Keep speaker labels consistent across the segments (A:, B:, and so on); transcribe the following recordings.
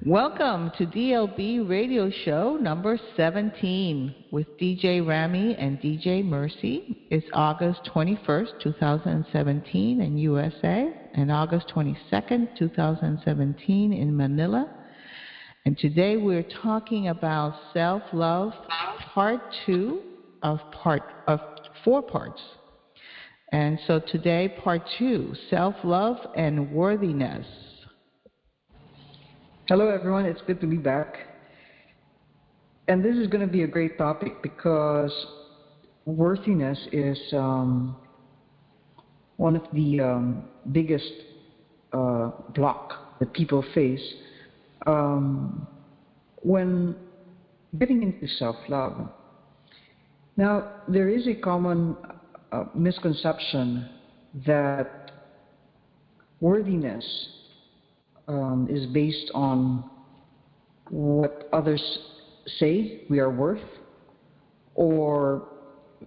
A: Welcome to DLB Radio Show number 17 with DJ Rami and DJ Mercy. It's August 21st, 2017 in USA and August 22nd, 2017 in Manila. And today we're talking about self-love, part 2 of 4 parts. And so today, part 2, self-love and worthiness.
B: Hello everyone, it's good to be back. And this is going to be a great topic because worthiness is one of the biggest block that people face when getting into self-love. Now, there is a common misconception that worthiness is based on what others say we are worth or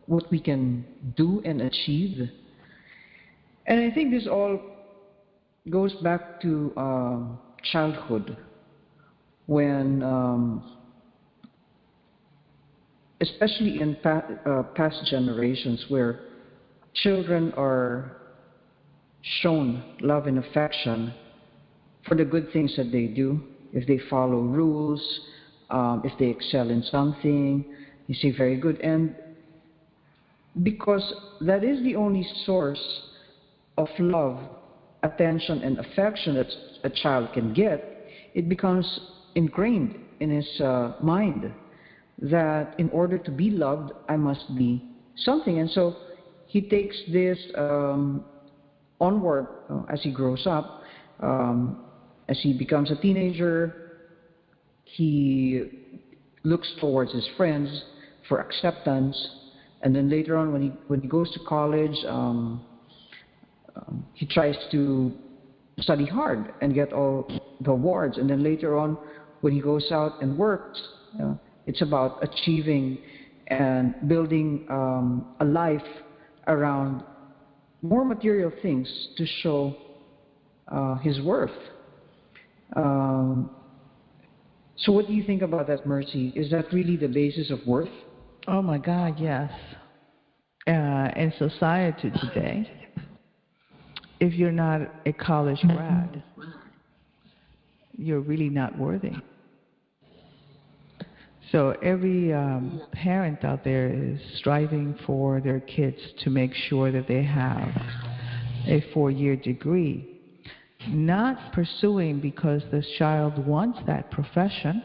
B: what we can do and achieve. And I think this all goes back to childhood when, especially in past generations where children are shown love and affection for the good things that they do. If they follow rules, if they excel in something, you say very good. And because that is the only source of love, attention, and affection that a child can get, it becomes ingrained in his mind that in order to be loved, I must be something. And so he takes this onward as he grows up. As he becomes a teenager, he looks towards his friends for acceptance, and then later on, when he goes to college, he tries to study hard and get all the awards, and then later on, when he goes out and works, it's about achieving and building a life around more material things to show his worth. So what do you think about that, Mercy? Is that really the basis of worth?
A: Oh my God, yes. In society today, if you're not a college grad, you're really not worthy. So every parent out there is striving for their kids to make sure that they have a 4-year degree. Not pursuing because this child wants that profession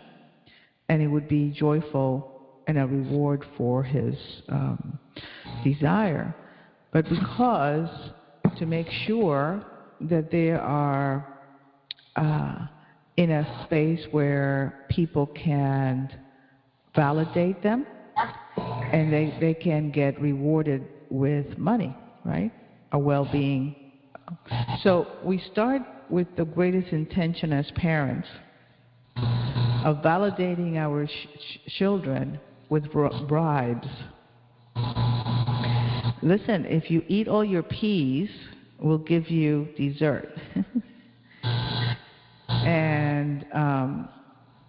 A: and it would be joyful and a reward for his desire, but because to make sure that they are in a space where people can validate them and they can get rewarded with money, right? A well-being. So we start with the greatest intention as parents of validating our children with bribes. Listen, if you eat all your peas, we'll give you dessert. And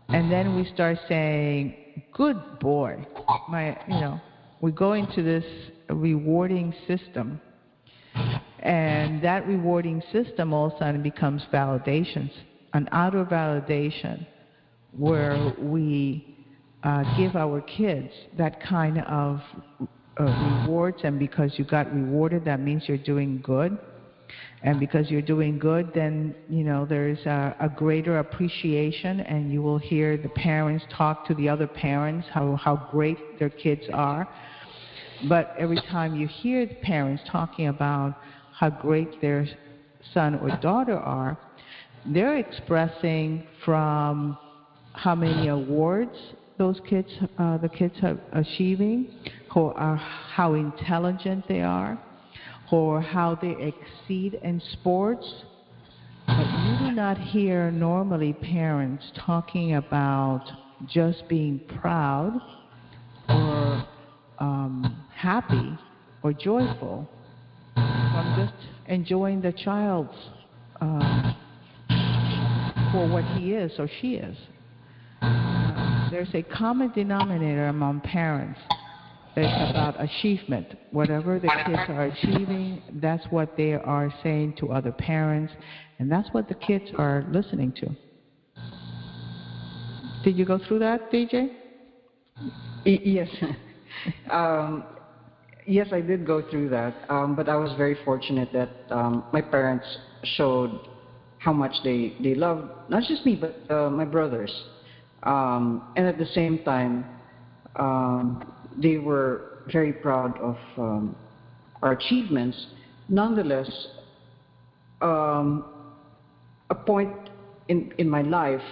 A: then we start saying, good boy. We go into this rewarding system. And that rewarding system all of a sudden becomes validations, an outer validation where we give our kids that kind of rewards, and because you got rewarded, that means you're doing good. And because you're doing good, then, there's a greater appreciation, and you will hear the parents talk to the other parents how great their kids are. But every time you hear the parents talking about how great their son or daughter are, they're expressing from how many awards the kids are achieving, or how intelligent they are, or how they exceed in sports. But you do not hear normally parents talking about just being proud or happy or joyful from just enjoying the child's for what he is or she is. There's a common denominator among parents. It's about achievement. Whatever the kids are achieving, that's what they are saying to other parents, and that's what the kids are listening to. Did you go through that, DJ?
B: Yes. Yes, I did go through that, but I was very fortunate that my parents showed how much they loved not just me, but my brothers. And at the same time, they were very proud of our achievements. Nonetheless, a point in my life,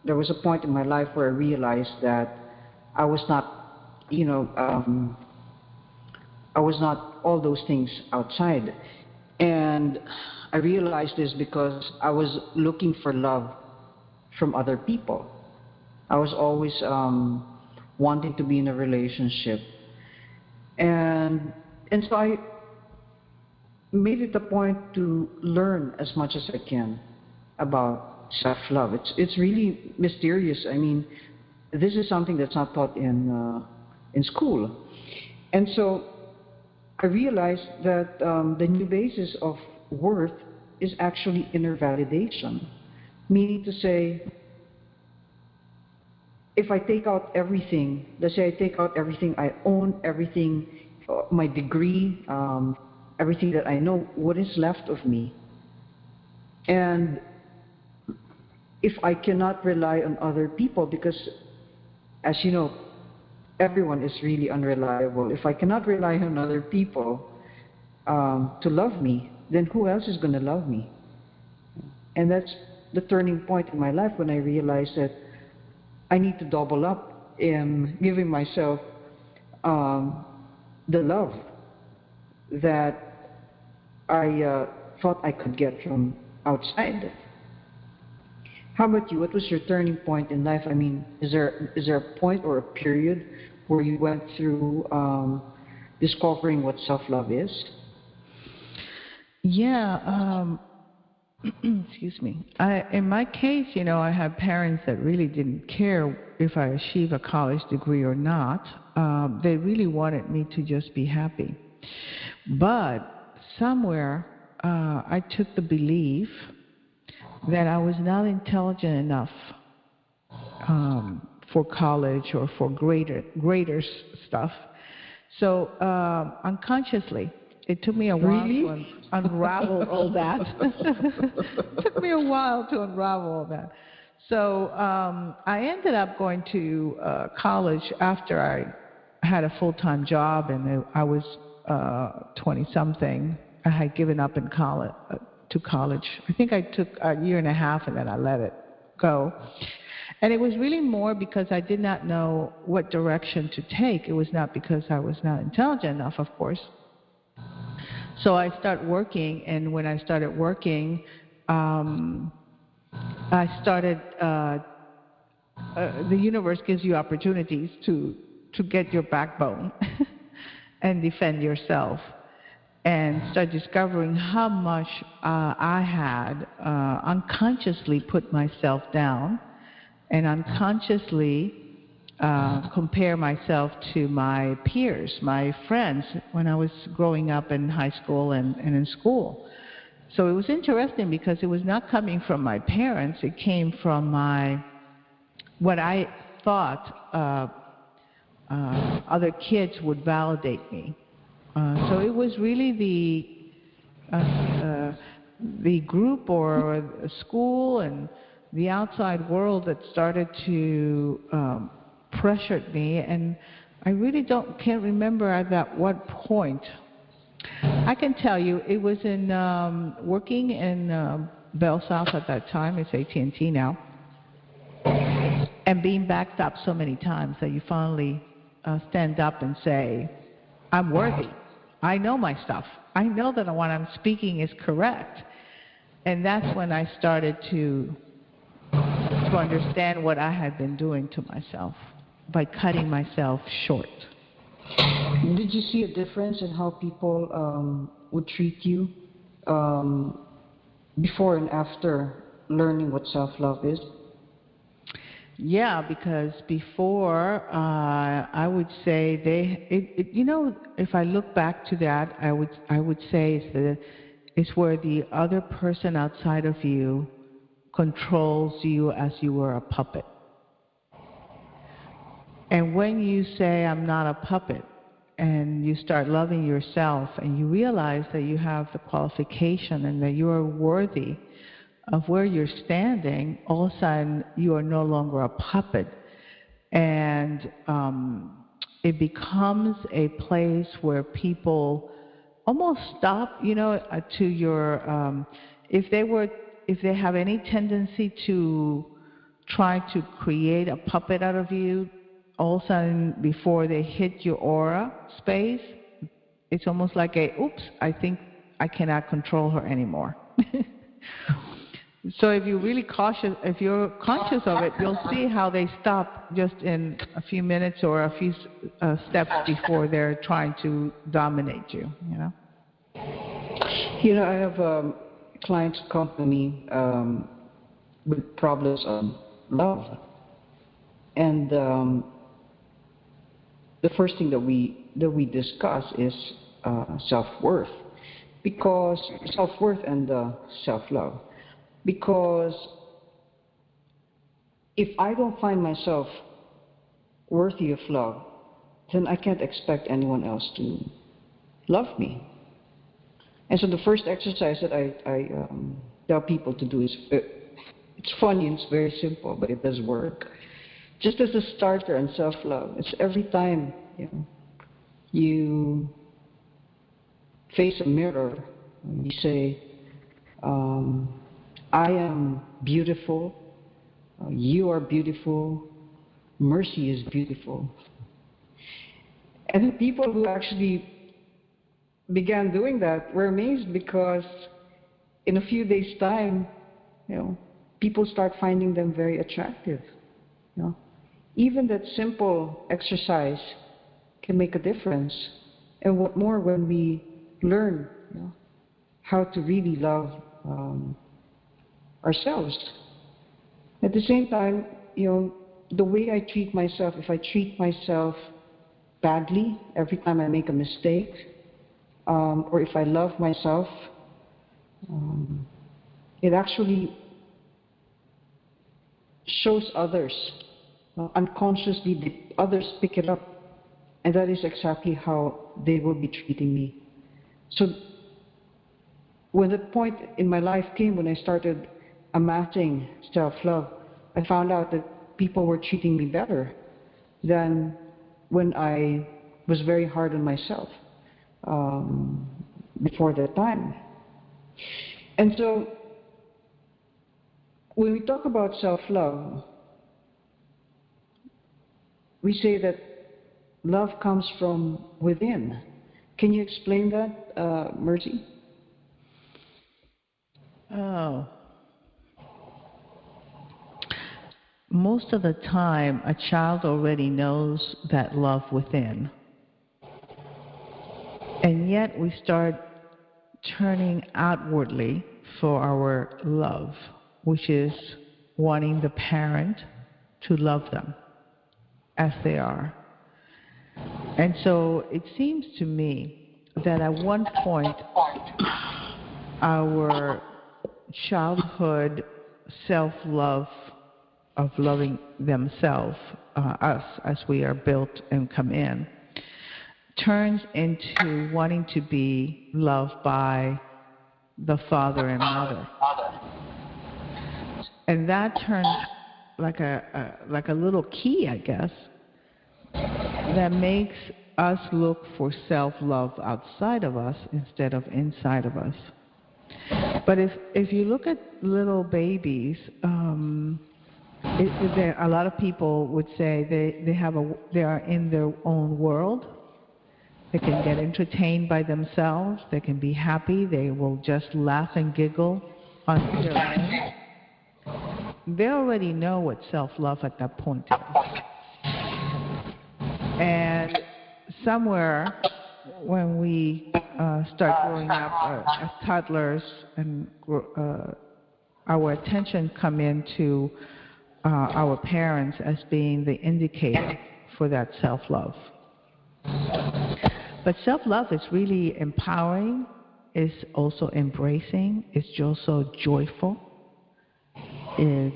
B: there was a point in my life where I realized that I was not, I was not all those things outside. And I realized this because I was looking for love from other people. I was always wanting to be in a relationship. And so I made it a point to learn as much as I can about self-love. It's really mysterious. I mean, this is something that's not taught in school. And so I realized that the new basis of worth is actually inner validation, meaning to say, if I take out everything, let's say I take out everything I own, everything, my degree, everything that I know, what is left of me? And if I cannot rely on other people, because as you know, everyone is really unreliable. If I cannot rely on other people to love me, then who else is going to love me? And that's the turning point in my life when I realized that I need to double up in giving myself the love that I thought I could get from outside. How about you? What was your turning point in life? I mean, is there a point or a period where you went through discovering what self-love is?
A: Yeah. Excuse me. In my case, I had parents that really didn't care if I achieved a college degree or not. They really wanted me to just be happy. But somewhere, I took the belief that I was not intelligent enough for college or for greater stuff. So unconsciously, it took me a while to unravel all that. It took me a while to unravel all that. So I ended up going to college after I had a full-time job, and I was 20-something. I had given up in college. To college. I think I took a year and a half and then I let it go. And it was really more because I did not know what direction to take. It was not because I was not intelligent enough, of course. So I started working, and when I started working, I started, the universe gives you opportunities to get your backbone and defend yourself. And start discovering how much I had unconsciously put myself down and unconsciously compare myself to my peers, my friends, when I was growing up in high school and in school. So it was interesting because it was not coming from my parents, it came from what I thought other kids would validate me. So it was really the group or school and the outside world that started to pressure me, and I really can't remember at what point. I can tell you it was in working in Bell South at that time. It's AT&T now, and being backed up so many times that you finally stand up and say, "I'm worthy. I know my stuff. I know that what I'm speaking is correct." And that's when I started to understand what I had been doing to myself by cutting myself short.
B: Did you see a difference in how people would treat you before and after learning what self-love is?
A: Yeah, because before, I would say if I look back to that, I would say it's where the other person outside of you controls you as you were a puppet. And when you say, I'm not a puppet, and you start loving yourself, and you realize that you have the qualification and that you are worthy of where you're standing, all of a sudden you are no longer a puppet. And it becomes a place where people almost stop, to your, if they have any tendency to try to create a puppet out of you, all of a sudden before they hit your aura space, it's almost like oops, I think I cannot control her anymore. So if you're conscious of it, you'll see how they stop just in a few minutes or a few steps before they're trying to dominate you,
B: I have clients come to me with problems on love. And the first thing that we discuss is self-worth, because self-worth and self-love. Because if I don't find myself worthy of love, then I can't expect anyone else to love me. And so the first exercise that I tell people to do is, it's funny and it's very simple, but it does work. Just as a starter on self-love, it's every time you face a mirror, you say, I am beautiful, you are beautiful, Mercy is beautiful. And the people who actually began doing that were amazed, because in a few days' time, people start finding them very attractive. Even that simple exercise can make a difference. And what more when we learn how to really love ourselves. At the same time, the way I treat myself, if I treat myself badly every time I make a mistake, or if I love myself, it actually shows others. Unconsciously, others pick it up, and that is exactly how they will be treating me. So when the point in my life came when I started amassing self-love, I found out that people were treating me better than when I was very hard on myself before that time. And so when we talk about self-love, we say that love comes from within. Can you explain that, Mercy?
A: Oh. Most of the time, a child already knows that love within. And yet we start turning outwardly for our love, which is wanting the parent to love them as they are. And so it seems to me that at one point, our childhood self-love of loving themselves, us as we are built and come in, turns into wanting to be loved by the father and mother. And that turns like a little key, I guess, that makes us look for self-love outside of us instead of inside of us. But if you look at little babies, a lot of people would say they are in their own world. They can get entertained by themselves. They can be happy. They will just laugh and giggle on their own. They already know what self-love at that point is. And somewhere when we start growing up as toddlers and our attention come into our parents as being the indicator for that self-love. But self-love is really empowering, it's also embracing, it's also joyful. It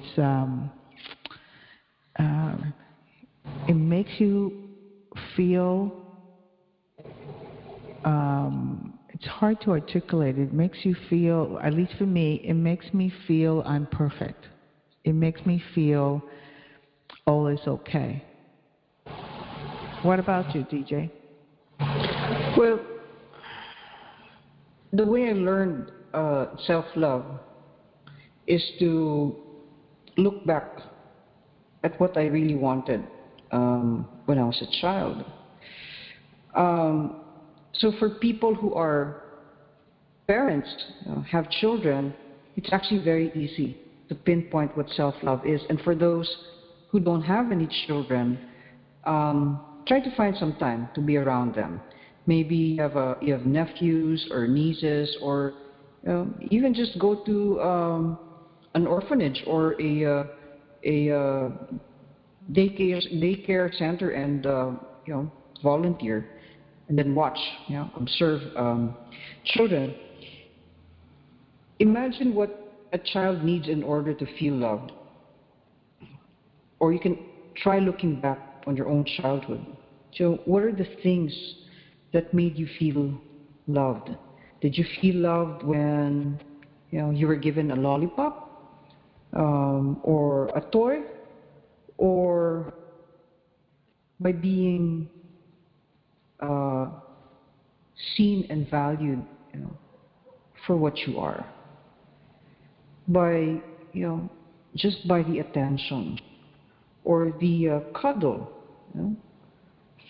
A: makes you feel, it's hard to articulate, it makes you feel, at least for me, it makes me feel I'm perfect. It makes me feel all is okay. What about you, DJ?
B: Well, the way I learned self-love is to look back at what I really wanted when I was a child. So for people who are parents, have children, it's actually very easy to pinpoint what self-love is. And for those who don't have any children, try to find some time to be around them. Maybe you have nephews or nieces, or even just go to an orphanage or a daycare center and volunteer, and then watch, observe children. Imagine what a child needs in order to feel loved. Or you can try looking back on your own childhood. So what are the things that made you feel loved? Did you feel loved when you were given a lollipop or a toy, or by being seen and valued for what you are? By just by the attention or the cuddle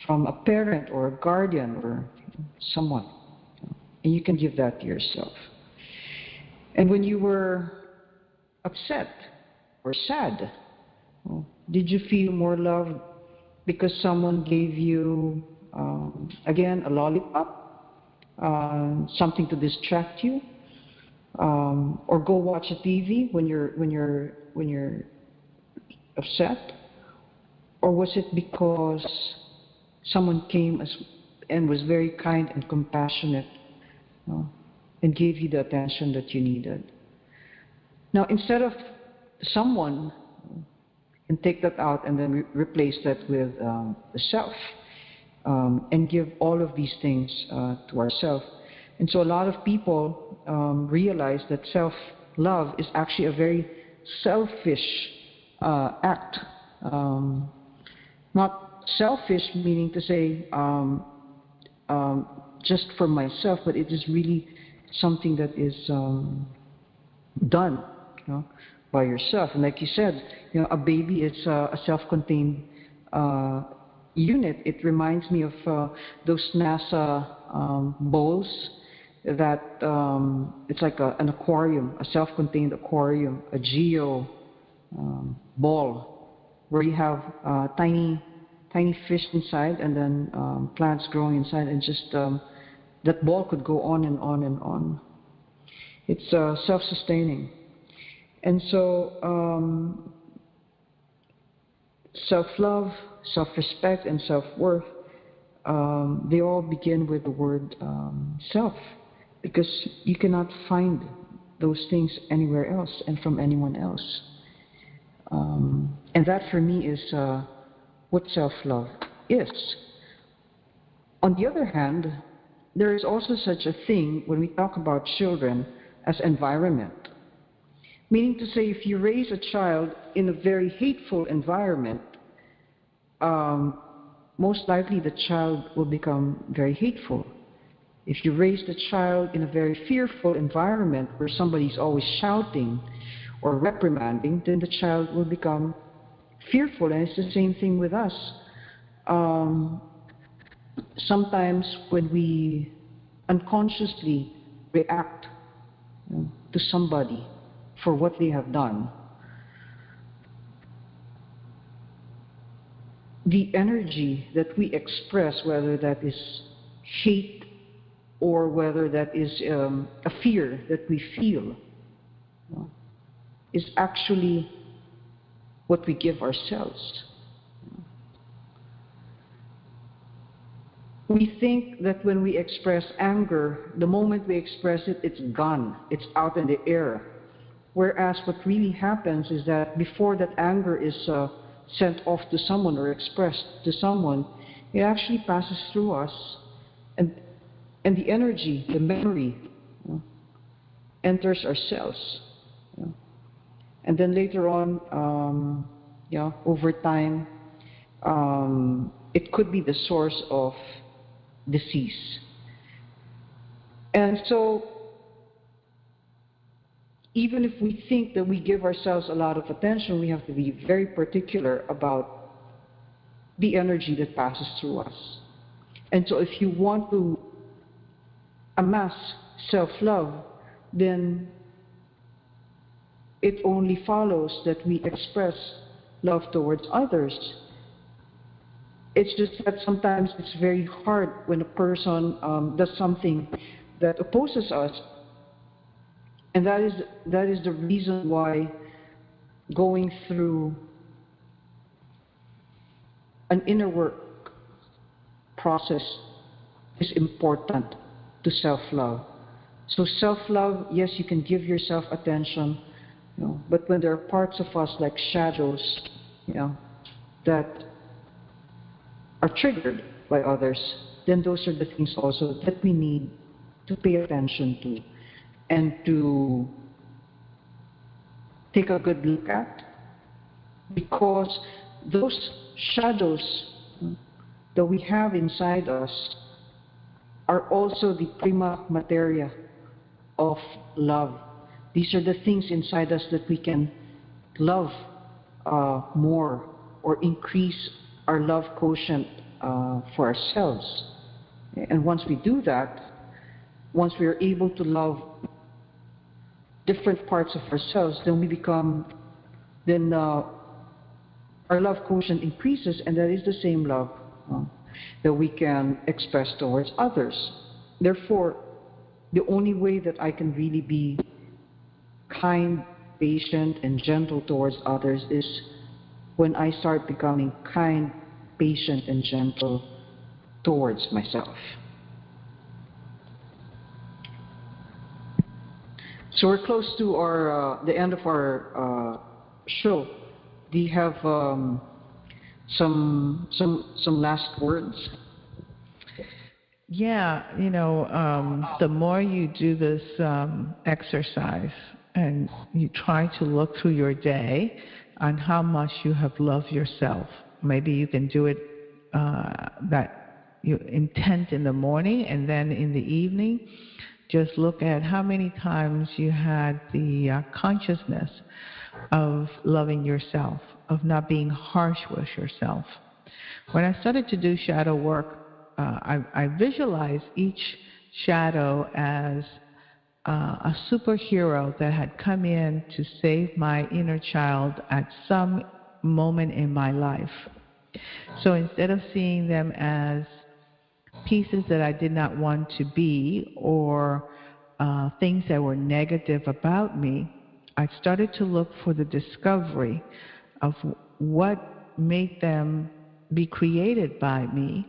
B: from a parent or a guardian or someone, and you can give that to yourself. And when you were upset or sad, did you feel more loved because someone gave you again a lollipop, something to distract you, or go watch a TV when you're upset? Or was it because someone came and was very kind and compassionate and gave you the attention that you needed? Now, instead of someone, and take that out and then replace that with the self, and give all of these things to ourselves. And so a lot of people realize that self-love is actually a very selfish act. Not selfish meaning to say just for myself, but it is really something that is done by yourself. And like you said, a baby is a self-contained unit. It reminds me of those NASA bowls that it's like an aquarium, a self-contained aquarium, a geo ball, where you have tiny fish inside, and then plants growing inside, and just that ball could go on and on and on. It's self-sustaining. And so self-love, self-respect, and self-worth, they all begin with the word self, because you cannot find those things anywhere else and from anyone else. And that for me is what self-love is. On the other hand, there is also such a thing when we talk about children as environment. Meaning to say, if you raise a child in a very hateful environment, most likely the child will become very hateful. If you raise the child in a very fearful environment where somebody's always shouting or reprimanding, then the child will become fearful. And it's the same thing with us. Sometimes when we unconsciously react to somebody for what they have done, the energy that we express, whether that is hate or whether that is a fear that we feel, is actually what we give ourselves. We think that when we express anger, the moment we express it, it's gone, it's out in the air. Whereas what really happens is that before that anger is sent off to someone or expressed to someone, it actually passes through us, and the energy, the memory, enters our cells. And then later on, over time, it could be the source of disease. And so, even if we think that we give ourselves a lot of attention, we have to be very particular about the energy that passes through us. And so if you want to amass self-love, then it only follows that we express love towards others. It's just that sometimes it's very hard when a person does something that opposes us. And that is the reason why going through an inner work process is important to self-love. So self-love, yes, you can give yourself attention, but when there are parts of us like shadows, that are triggered by others, then those are the things also that we need to pay attention to and to take a good look at, because those shadows that we have inside us are also the prima materia of love. These are the things inside us that we can love more or increase our love quotient for ourselves. And once we do that, once we are able to love different parts of ourselves, then our love quotient increases, and that is the same love that we can express towards others. Therefore, the only way that I can really be kind, patient, and gentle towards others is when I start becoming kind, patient, and gentle towards myself. So we're close to the end of our show. Do you have some last words?
A: Yeah, the more you do this exercise and you try to look through your day on how much you have loved yourself. Maybe you can do it that you intent in the morning, and then in the evening, just look at how many times you had the consciousness of loving yourself, of not being harsh with yourself. When I started to do shadow work, I visualized each shadow as a superhero that had come in to save my inner child at some moment in my life. So instead of seeing them as pieces that I did not want to be, or things that were negative about me, I started to look for the discovery of what made them be created by me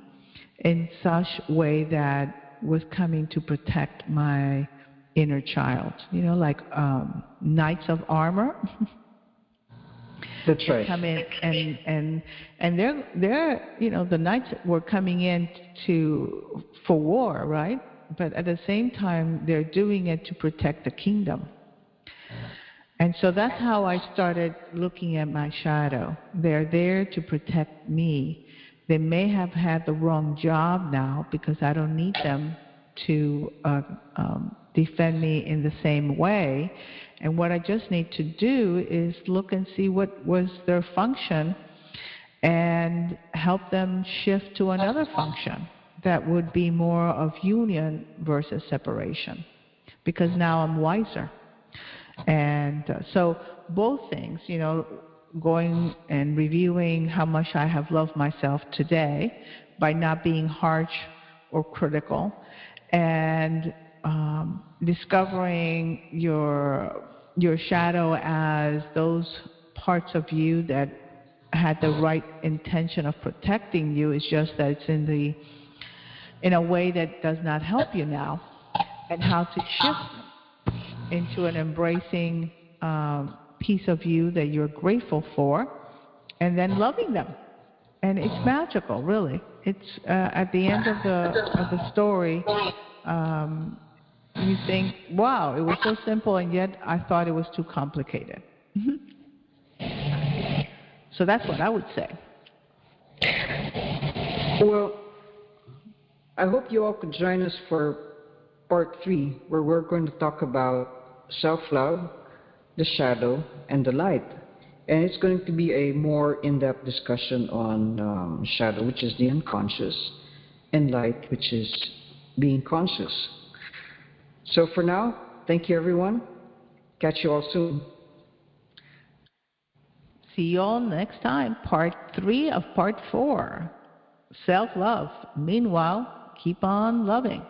A: in such way that was coming to protect my inner child. Like knights of armor.
B: That's right.
A: Come in and they're the knights were coming in for war, right? But at the same time, they're doing it to protect the kingdom. And so that's how I started looking at my shadow. They're there to protect me. They may have had the wrong job now because I don't need them to defend me in the same way. And what I just need to do is look and see what was their function and help them shift to another function that would be more of union versus separation, because now I'm wiser. And so both things, going and reviewing how much I have loved myself today by not being harsh or critical, and discovering your your shadow as those parts of you that had the right intention of protecting you. It's just that it's in a way that does not help you now, and how to shift into an embracing piece of you that you're grateful for, and then loving them. And it's magical, really. It's at the end of the story, you think, wow, it was so simple, and yet I thought it was too complicated. So that's what I would say.
B: Well, I hope you all could join us for part 3, where we're going to talk about self-love, the shadow, and the light. And it's going to be a more in-depth discussion on shadow, which is the unconscious, and light, which is being conscious. So for now, thank you, everyone. Catch you all soon.
A: See you all next time, part 3 of part 4, self-love. Meanwhile, keep on loving.